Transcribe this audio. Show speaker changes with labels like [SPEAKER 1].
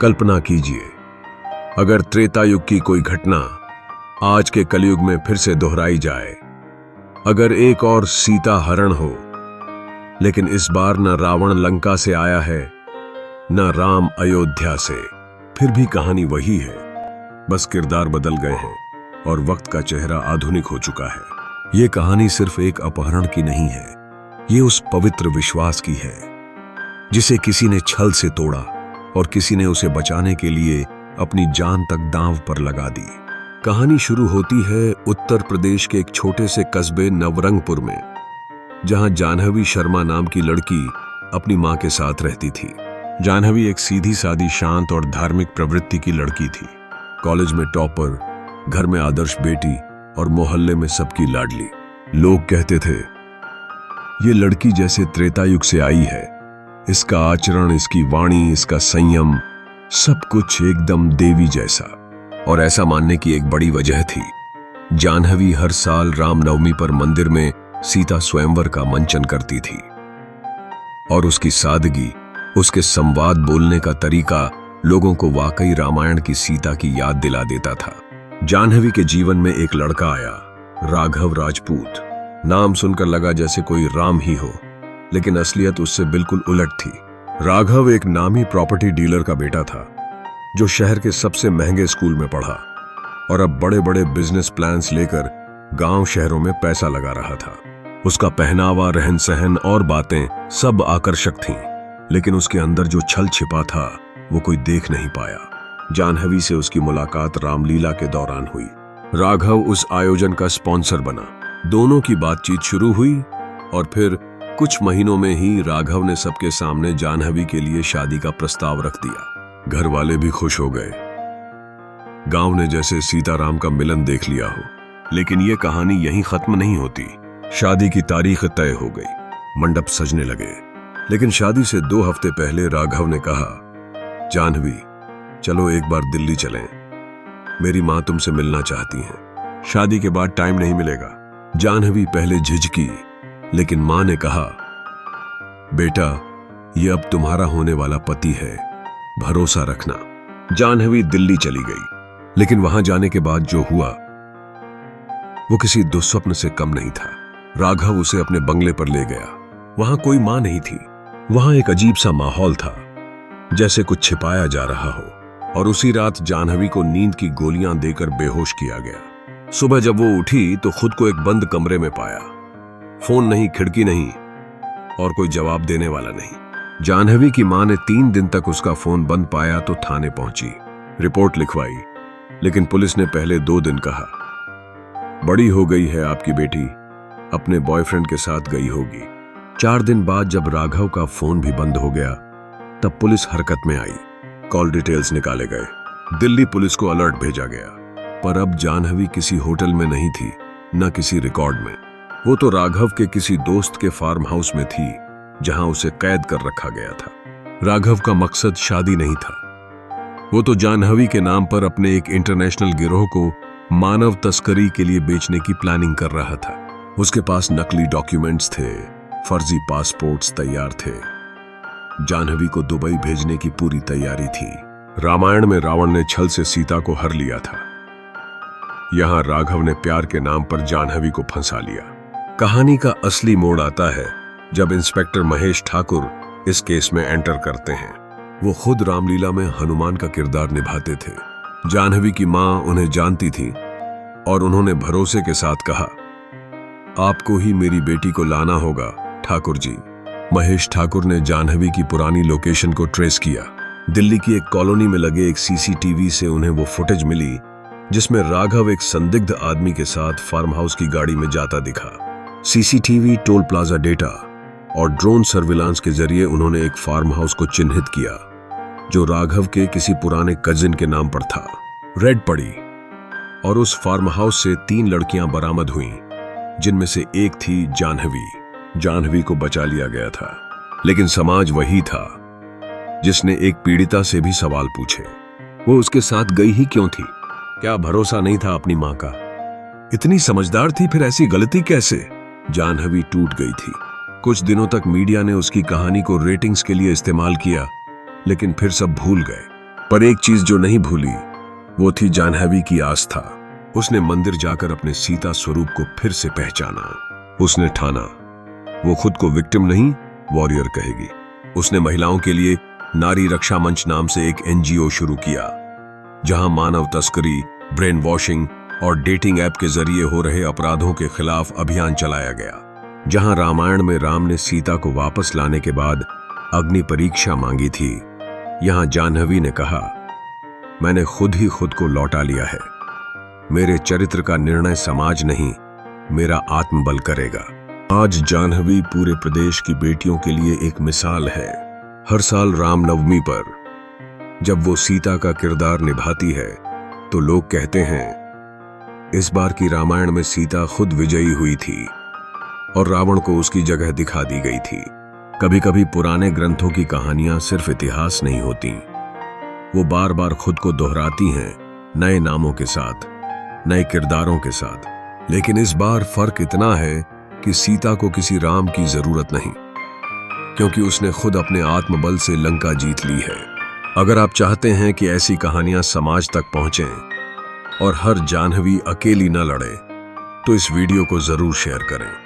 [SPEAKER 1] कल्पना कीजिए, अगर त्रेता युग की कोई घटना आज के कलयुग में फिर से दोहराई जाए, अगर एक और सीता हरण हो, लेकिन इस बार न रावण लंका से आया है न राम अयोध्या से, फिर भी कहानी वही है, बस किरदार बदल गए हैं और वक्त का चेहरा आधुनिक हो चुका है। ये कहानी सिर्फ एक अपहरण की नहीं है, ये उस पवित्र विश्वास की है जिसे किसी ने छल से तोड़ा और किसी ने उसे बचाने के लिए अपनी जान तक दांव पर लगा दी। कहानी शुरू होती है उत्तर प्रदेश के एक छोटे से कस्बे नवरंगपुर में, जहां जाह्नवी शर्मा नाम की लड़की अपनी मां के साथ रहती थी। जाह्नवी एक सीधी सादी, शांत और धार्मिक प्रवृत्ति की लड़की थी। कॉलेज में टॉपर, घर में आदर्श बेटी और मोहल्ले में सबकी लाडली। लोग कहते थे, ये लड़की जैसे त्रेता युग से आई है, इसका आचरण, इसकी वाणी, इसका संयम, सब कुछ एकदम देवी जैसा। और ऐसा मानने की एक बड़ी वजह थी, जाह्नवी हर साल रामनवमी पर मंदिर में सीता स्वयंवर का मंचन करती थी और उसकी सादगी, उसके संवाद बोलने का तरीका लोगों को वाकई रामायण की सीता की याद दिला देता था। जाह्नवी के जीवन में एक लड़का आया, राघव राजपूत। नाम सुनकर लगा जैसे कोई राम ही हो, लेकिन असलियत उससे बिल्कुल उलट थी। राघव एक नामी प्रॉपर्टी डीलर का बेटा था, जो शहर के सबसे महंगे स्कूल में पढ़ा और अब बड़े बड़े बिजनेस प्लान्स लेकर गांव शहरों में पैसा लगा रहा था। उसका पहनावा, रहन सहन और बातें सब आकर्षक थीं, लेकिन उसके अंदर जो छल छिपा था वो कोई देख नहीं पाया। जाह्नवी से उसकी मुलाकात रामलीला के दौरान हुई। राघव उस आयोजन का स्पॉन्सर बना। दोनों की बातचीत शुरू हुई और फिर कुछ महीनों में ही राघव ने सबके सामने जाह्नवी के लिए शादी का प्रस्ताव रख दिया। घर वाले भी खुश हो गए। गांव ने जैसे सीताराम का मिलन देख लिया हो। लेकिन यह कहानी यहीं खत्म नहीं होती। शादी की तारीख तय हो गई, मंडप सजने लगे। लेकिन शादी से 2 हफ्ते पहले राघव ने कहा, जाह्नवी, चलो एक बार दिल्ली चलें, मेरी मां तुमसे मिलना चाहती हैं। शादी के बाद टाइम नहीं मिलेगा। जाह्नवी पहले झिझकी, लेकिन मां ने कहा, बेटा, ये अब तुम्हारा होने वाला पति है, भरोसा रखना। जाह्नवी दिल्ली चली गई, लेकिन वहां जाने के बाद जो हुआ वो किसी दुस्वप्न से कम नहीं था। राघव उसे अपने बंगले पर ले गया। वहां कोई मां नहीं थी। वहां एक अजीब सा माहौल था, जैसे कुछ छिपाया जा रहा हो। और उसी रात जाह्नवी को नींद की गोलियां देकर बेहोश किया गया। सुबह जब वो उठी तो खुद को एक बंद कमरे में पाया। फोन नहीं, खिड़की नहीं और कोई जवाब देने वाला नहीं। जाह्नवी की मां ने 3 दिन तक उसका फोन बंद पाया तो थाने पहुंची, रिपोर्ट लिखवाई, लेकिन पुलिस ने पहले 2 दिन कहा, बड़ी हो गई है आपकी बेटी, अपने बॉयफ्रेंड के साथ गई होगी। 4 दिन बाद जब राघव का फोन भी बंद हो गया, तब पुलिस हरकत में आई। कॉल डिटेल्स निकाले गए, दिल्ली पुलिस को अलर्ट भेजा गया। पर अब जाह्नवी किसी होटल में नहीं थी, न किसी रिकॉर्ड में। वो तो राघव के किसी दोस्त के फार्म हाउस में थी, जहां उसे कैद कर रखा गया था। राघव का मकसद शादी नहीं था। वो तो जाह्नवी के नाम पर अपने एक इंटरनेशनल गिरोह को मानव तस्करी के लिए बेचने की प्लानिंग कर रहा था। उसके पास नकली डॉक्यूमेंट्स थे, फर्जी पासपोर्ट्स तैयार थे। जाह्नवी को दुबई भेजने की पूरी तैयारी थी। रामायण में रावण ने छल से सीता को हर लिया था। यहां राघव ने प्यार के नाम पर जाह्नवी को फंसा लिया। कहानी का असली मोड़ आता है जब इंस्पेक्टर महेश ठाकुर इस केस में एंटर करते हैं। वो खुद रामलीला में हनुमान का किरदार निभाते थे। जाह्नवी की मां उन्हें जानती थी और उन्होंने भरोसे के साथ कहा, आपको ही मेरी बेटी को लाना होगा ठाकुर जी। महेश ठाकुर ने जाह्नवी की पुरानी लोकेशन को ट्रेस किया। दिल्ली की एक कॉलोनी में लगे एक सीसीटीवी से उन्हें वो फुटेज मिली जिसमें राघव एक संदिग्ध आदमी के साथ फार्म हाउस की गाड़ी में जाता दिखा। सीसीटीवी, टोल प्लाजा डेटा और ड्रोन सर्विलांस के जरिए उन्होंने एक फार्म हाउस को चिन्हित किया जो राघव के किसी पुराने कजिन के नाम पर था। रेड पड़ी और उस फार्म हाउस से 3 लड़कियां बरामद हुईं, जिनमें से एक थी जाह्नवी। जाह्नवी को बचा लिया गया था, लेकिन समाज वही था जिसने एक पीड़िता से भी सवाल पूछे, वो उसके साथ गई ही क्यों थी? क्या भरोसा नहीं था अपनी मां का? इतनी समझदार थी, फिर ऐसी गलती कैसे? जाह्नवी टूट गई थी। कुछ दिनों तक मीडिया ने उसकी कहानी को रेटिंग्स के लिए इस्तेमाल किया, लेकिन फिर सब भूल गए। पर एक चीज जो नहीं भूली वो थी जाह्नवी की आस्था। उसने मंदिर जाकर अपने सीता स्वरूप को फिर से पहचाना। उसने ठाना वो खुद को विक्टिम नहीं वॉरियर कहेगी। उसने महिलाओं के लिए नारी रक्षा मंच नाम से एक NGO शुरू किया, जहां मानव तस्करी, ब्रेन वॉशिंग और डेटिंग ऐप के जरिए हो रहे अपराधों के खिलाफ अभियान चलाया गया। जहां रामायण में राम ने सीता को वापस लाने के बाद अग्नि परीक्षा मांगी थी, यहां जाह्नवी ने कहा, मैंने खुद ही खुद को लौटा लिया है। मेरे चरित्र का निर्णय समाज नहीं, मेरा आत्मबल करेगा। आज जाह्नवी पूरे प्रदेश की बेटियों के लिए एक मिसाल है। हर साल रामनवमी पर जब वो सीता का किरदार निभाती है तो लोग कहते हैं, इस बार की रामायण में सीता खुद विजयी हुई थी और रावण को उसकी जगह दिखा दी गई थी। कभी कभी पुराने ग्रंथों की कहानियां सिर्फ इतिहास नहीं होती, वो बार बार खुद को दोहराती हैं, नए नामों के साथ, नए किरदारों के साथ। लेकिन इस बार फर्क इतना है कि सीता को किसी राम की जरूरत नहीं, क्योंकि उसने खुद अपने आत्मबल से लंका जीत ली है। अगर आप चाहते हैं कि ऐसी कहानियां समाज तक पहुंचें और हर जाह्नवी अकेली न लड़े, तो इस वीडियो को जरूर शेयर करें।